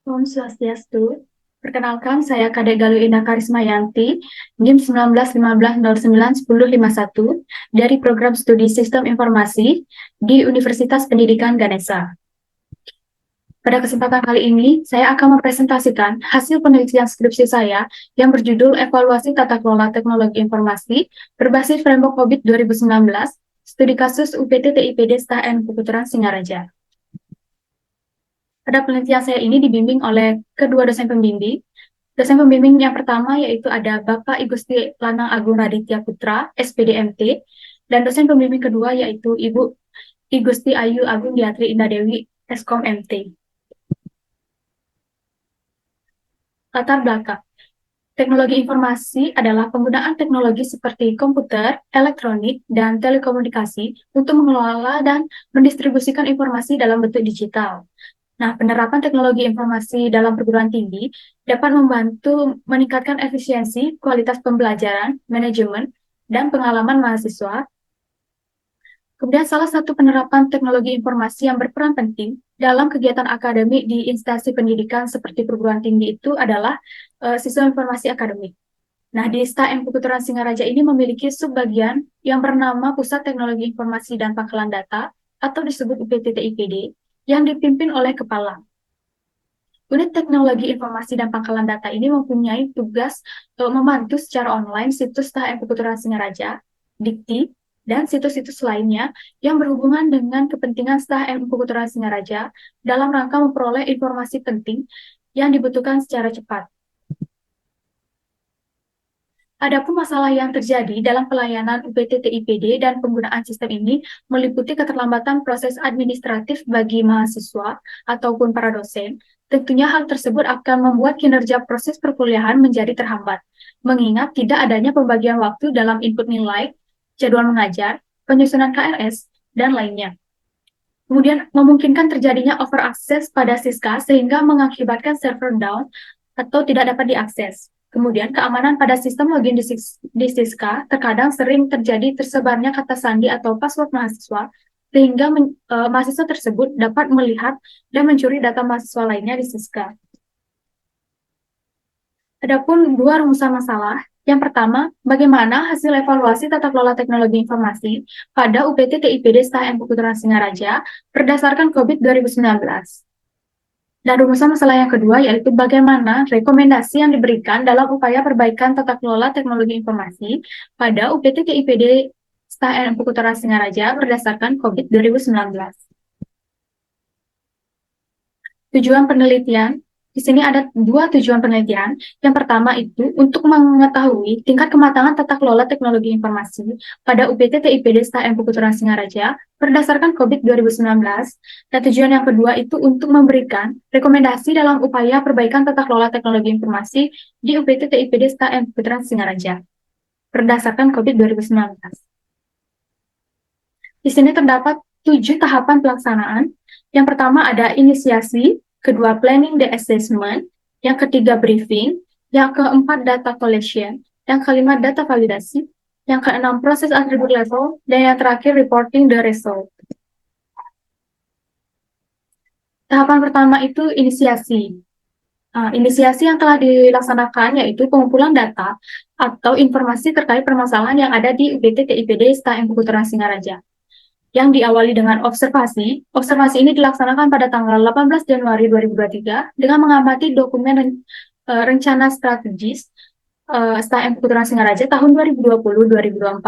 Om Swastiastu. Perkenalkan, saya Kadek Galuh Indah Karismayanti, NIM 1915091051 dari Program Studi Sistem Informasi di Universitas Pendidikan Ganesha. Pada kesempatan kali ini, saya akan mempresentasikan hasil penelitian skripsi saya yang berjudul Evaluasi Tata Kelola Teknologi Informasi berbasis Framework COVID 2019, Studi Kasus UPT TIPD STAN Puputuran Singaraja. Pada penelitian saya ini dibimbing oleh kedua dosen pembimbing. Dosen pembimbing yang pertama yaitu ada Bapak Igusti Lanang Agung Raditya Putra, SPDMT, dan dosen pembimbing kedua yaitu Ibu Igusti Ayu Agung Diatri Indah Dewi, Eskom MT. Latar belakang. Teknologi informasi adalah penggunaan teknologi seperti komputer, elektronik, dan telekomunikasi untuk mengelola dan mendistribusikan informasi dalam bentuk digital. Nah, penerapan teknologi informasi dalam perguruan tinggi dapat membantu meningkatkan efisiensi, kualitas pembelajaran, manajemen, dan pengalaman mahasiswa. Kemudian salah satu penerapan teknologi informasi yang berperan penting dalam kegiatan akademik di instansi pendidikan seperti perguruan tinggi itu adalah sistem informasi akademik. Nah, di STAN Puputuran Singaraja ini memiliki subbagian yang bernama Pusat Teknologi Informasi dan Pangkalan Data atau disebut UPT-TIPD yang dipimpin oleh Kepala. Unit Teknologi Informasi dan Pangkalan Data ini mempunyai tugas membantu secara online situs STAN Puputuran Singaraja, Dikti, dan situs-situs lainnya yang berhubungan dengan kepentingan STAN Puputuran Singaraja dalam rangka memperoleh informasi penting yang dibutuhkan secara cepat. Adapun masalah yang terjadi dalam pelayanan UPT TIPD dan penggunaan sistem ini meliputi keterlambatan proses administratif bagi mahasiswa ataupun para dosen. Tentunya hal tersebut akan membuat kinerja proses perkuliahan menjadi terhambat, mengingat tidak adanya pembagian waktu dalam input nilai, jadwal mengajar, penyusunan KRS, dan lainnya. Kemudian memungkinkan terjadinya overakses pada Siska sehingga mengakibatkan server down atau tidak dapat diakses. Kemudian keamanan pada sistem login di Siska terkadang sering terjadi tersebarnya kata sandi atau password mahasiswa sehingga mahasiswa tersebut dapat melihat dan mencuri data mahasiswa lainnya di Siska. Adapun dua rumusan masalah. Yang pertama, bagaimana hasil evaluasi tata kelola teknologi informasi pada UPT TIPD STAN Puputuran Singaraja berdasarkan COVID 2019. Dan rumusan masalah yang kedua yaitu bagaimana rekomendasi yang diberikan dalam upaya perbaikan tata kelola teknologi informasi pada UPT TIPD STAN Puputuran Singaraja berdasarkan COVID 2019. Tujuan penelitian. Di sini ada dua tujuan penelitian. Yang pertama itu untuk mengetahui tingkat kematangan tata kelola teknologi informasi pada UPT TIPD STAN Puputuran Singaraja berdasarkan COVID 2019. Dan tujuan yang kedua itu untuk memberikan rekomendasi dalam upaya perbaikan tata kelola teknologi informasi di UPT TIPD STAN Puputuran Singaraja berdasarkan COVID 2019. Di sini terdapat 7 tahapan pelaksanaan. Yang pertama ada inisiasi, kedua planning the assessment, yang ketiga briefing, yang keempat data collection, yang kelima data validasi, yang keenam proses attribute level, dan yang terakhir reporting the result. Tahapan pertama itu inisiasi. Inisiasi yang telah dilaksanakan yaitu pengumpulan data atau informasi terkait permasalahan yang ada di UPT TIPD STAN Puputuran Singaraja. Yang diawali dengan observasi. Observasi ini dilaksanakan pada tanggal 18 Januari 2023 dengan mengamati dokumen rencana strategis STAN Puputuran Singaraja tahun 2020-2024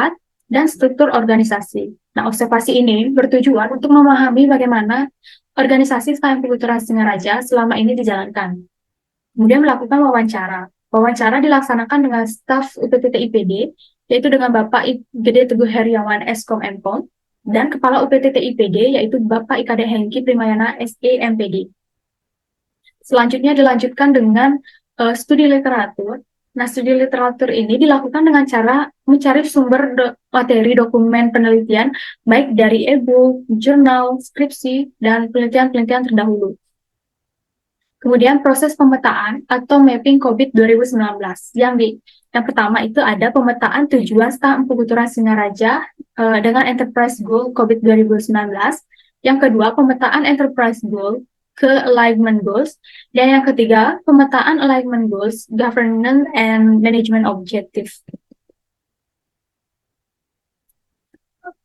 dan struktur organisasi. Nah, observasi ini bertujuan untuk memahami bagaimana organisasi STAN Puputuran Singaraja selama ini dijalankan. Kemudian melakukan wawancara. Wawancara dilaksanakan dengan staf UPT TIPD, yaitu dengan Bapak Gede Teguh Heriawan Eskom Empong, dan Kepala UPT TIPD yaitu Bapak Ikade Hengki Primayana SE MPD. Selanjutnya dilanjutkan dengan studi literatur. Nah, studi literatur ini dilakukan dengan cara mencari sumber materi dokumen penelitian baik dari e-book, jurnal, skripsi, dan penelitian-penelitian terdahulu. Kemudian proses pemetaan atau mapping COVID 2019. Yang pertama itu ada pemetaan tujuan STAN Puputuran Singaraja dengan Enterprise Goal COVID 2019. Yang kedua, pemetaan Enterprise Goal ke alignment goals. Dan yang ketiga, pemetaan alignment goals, governance and management objective.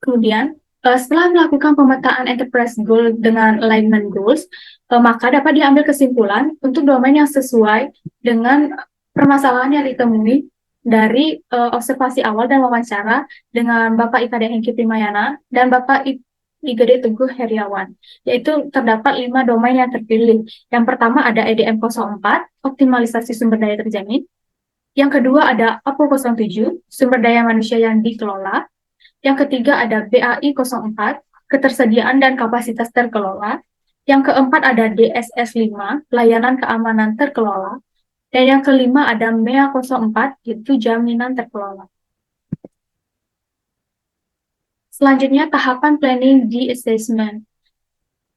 Kemudian, setelah melakukan pemetaan enterprise goal dengan alignment goals, maka dapat diambil kesimpulan untuk domain yang sesuai dengan permasalahan yang ditemui dari observasi awal dan wawancara dengan Bapak Ikade Hengki Primayana dan Bapak Igede Teguh Heriawan, yaitu terdapat 5 domain yang terpilih. Yang pertama ada EDM 04, optimalisasi sumber daya terjamin. Yang kedua ada APO 07, sumber daya manusia yang dikelola. Yang ketiga ada BAI 04, ketersediaan dan kapasitas terkelola. Yang keempat ada DSS 5, layanan keamanan terkelola. Dan yang kelima ada MEA 04, yaitu jaminan terkelola. Selanjutnya tahapan planning di assessment.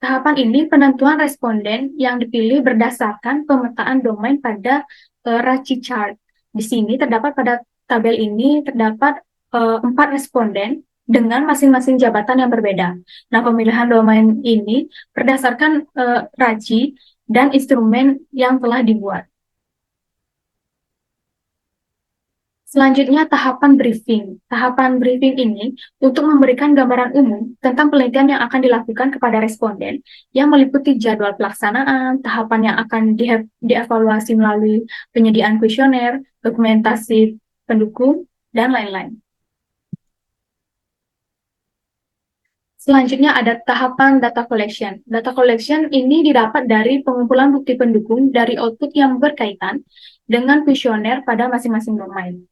Tahapan ini penentuan responden yang dipilih berdasarkan pemetaan domain pada RACI chart. Di sini terdapat pada tabel ini terdapat 4 responden dengan masing-masing jabatan yang berbeda. Nah, pemilihan domain ini berdasarkan RACI dan instrumen yang telah dibuat. Selanjutnya, tahapan briefing. Tahapan briefing ini untuk memberikan gambaran umum tentang penelitian yang akan dilakukan kepada responden yang meliputi jadwal pelaksanaan, tahapan yang akan dievaluasi melalui penyediaan kuesioner, dokumentasi pendukung, dan lain-lain. Selanjutnya ada tahapan data collection. Data collection ini didapat dari pengumpulan bukti pendukung dari output yang berkaitan dengan kuesioner pada masing-masing domain.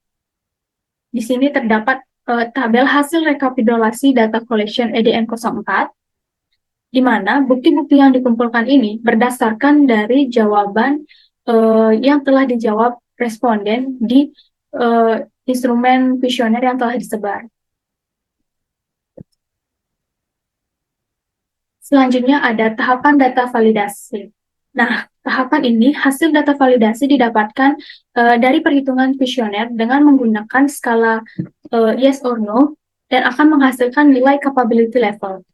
Di sini terdapat tabel hasil rekapitulasi data collection EDN 04, di mana bukti-bukti yang dikumpulkan ini berdasarkan dari jawaban yang telah dijawab responden di instrumen kuesioner yang telah disebar. Selanjutnya ada tahapan data validasi. Nah, tahapan ini hasil data validasi didapatkan dari perhitungan kuesioner dengan menggunakan skala yes or no dan akan menghasilkan nilai capability level.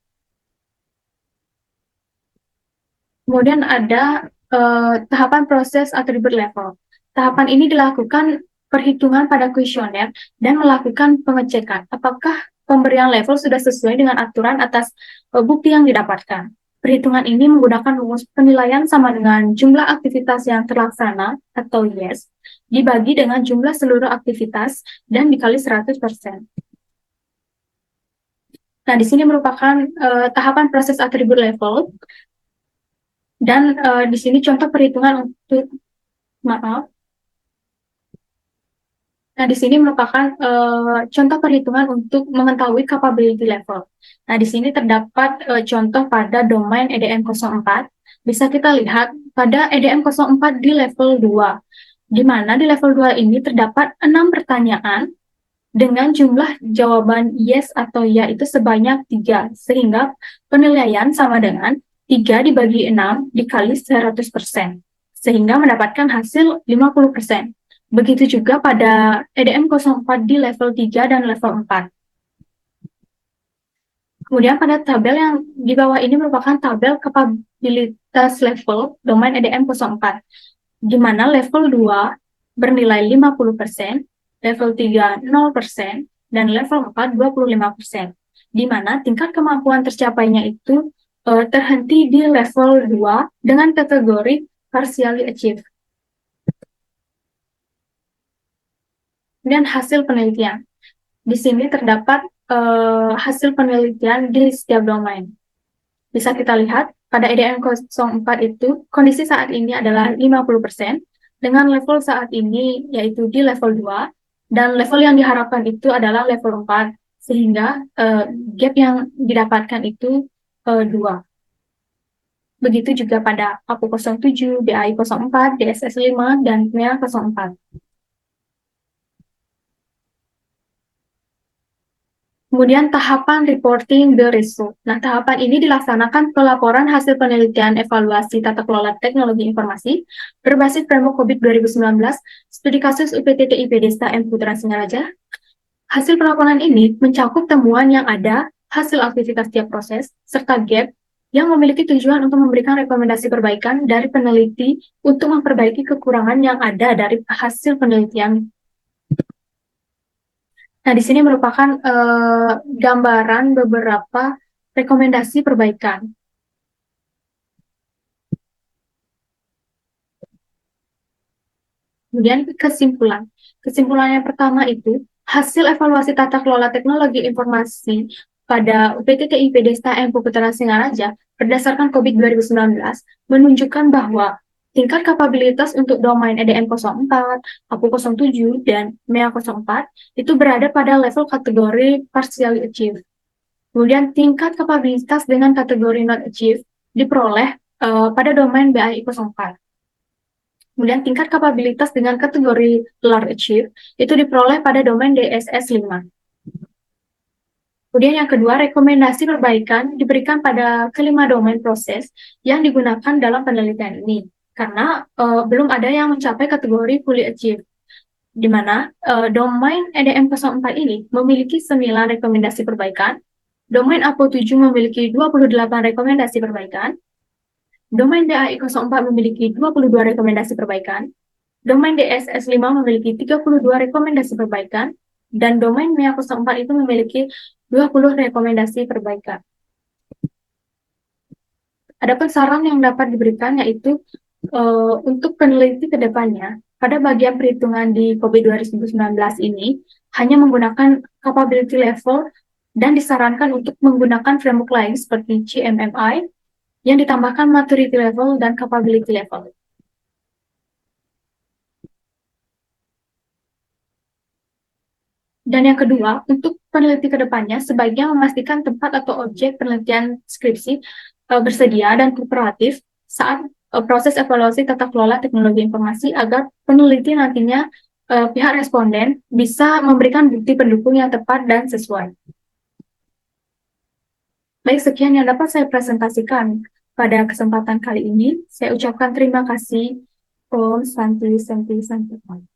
Kemudian ada tahapan proses atribut level. Tahapan ini dilakukan perhitungan pada kuesioner dan melakukan pengecekan apakah pemberian level sudah sesuai dengan aturan atas bukti yang didapatkan. Perhitungan ini menggunakan rumus penilaian sama dengan jumlah aktivitas yang terlaksana atau yes dibagi dengan jumlah seluruh aktivitas dan dikali 100%. Nah, di sini merupakan tahapan proses atribut level dan di sini contoh perhitungan untuk maaf. Nah, di sini merupakan contoh perhitungan untuk mengetahui capability level. Nah, di sini terdapat contoh pada domain EDM 04. Bisa kita lihat pada EDM 04 di level 2, di mana di level 2 ini terdapat 6 pertanyaan dengan jumlah jawaban yes atau ya itu sebanyak 3, sehingga penilaian sama dengan 3 dibagi 6 dikali 100%, sehingga mendapatkan hasil 50%. Begitu juga pada EDM 04 di level 3 dan level 4. Kemudian pada tabel yang di bawah ini merupakan tabel kapabilitas level domain EDM 04, di mana level 2 bernilai 50%, level 3 0%, dan level 4 25%, di mana tingkat kemampuan tercapainya itu terhenti di level 2 dengan kategori partially achieved. Dan hasil penelitian. Di sini terdapat hasil penelitian di setiap domain. Bisa kita lihat, pada EDM 04 itu, kondisi saat ini adalah 50%, dengan level saat ini yaitu di level 2, dan level yang diharapkan itu adalah level 4, sehingga gap yang didapatkan itu 2. Begitu juga pada APO 07, BAI 04, DSS 5, dan MEA 04. Kemudian tahapan reporting the result. Nah, tahapan ini dilaksanakan pelaporan hasil penelitian evaluasi tata kelola teknologi informasi berbasis framework COVID 2019, studi kasus UPT TIP Desta M. Putra Singaraja. Hasil pelaporan ini mencakup temuan yang ada, hasil aktivitas tiap proses, serta gap yang memiliki tujuan untuk memberikan rekomendasi perbaikan dari peneliti untuk memperbaiki kekurangan yang ada dari hasil penelitian. Nah, di sini merupakan gambaran beberapa rekomendasi perbaikan. Kemudian kesimpulan. Kesimpulan yang pertama itu, hasil evaluasi tata kelola teknologi informasi pada UPT TIP Desta M Puputra Singaraja berdasarkan COVID 2019 menunjukkan bahwa tingkat kapabilitas untuk domain EDM 04, APU 07, dan MEA 04 itu berada pada level kategori partially achieved. Kemudian tingkat kapabilitas dengan kategori not achieved diperoleh pada domain BAI 04. Kemudian tingkat kapabilitas dengan kategori large achieve itu diperoleh pada domain DSS 5. Kemudian yang kedua, rekomendasi perbaikan diberikan pada kelima domain proses yang digunakan dalam penelitian ini. Karena belum ada yang mencapai kategori fully achieve, di mana domain EDM 04 ini memiliki 9 rekomendasi perbaikan, domain APO 7 memiliki 28 rekomendasi perbaikan, domain DAI 04 memiliki 22 rekomendasi perbaikan, domain DSS 5 memiliki 32 rekomendasi perbaikan, dan domain MEA 04 itu memiliki 20 rekomendasi perbaikan. Adapun saran yang dapat diberikan yaitu untuk peneliti ke depannya, pada bagian perhitungan di COVID 2019 ini, hanya menggunakan capability level dan disarankan untuk menggunakan framework lain seperti CMMI yang ditambahkan maturity level dan capability level. Dan yang kedua, untuk peneliti ke depannya, sebaiknya memastikan tempat atau objek penelitian skripsi bersedia dan kooperatif saat proses evaluasi tata kelola teknologi informasi agar peneliti nantinya pihak responden bisa memberikan bukti pendukung yang tepat dan sesuai. Baik, sekian yang dapat saya presentasikan pada kesempatan kali ini. Saya ucapkan terima kasih. Om Santi Santi Santi.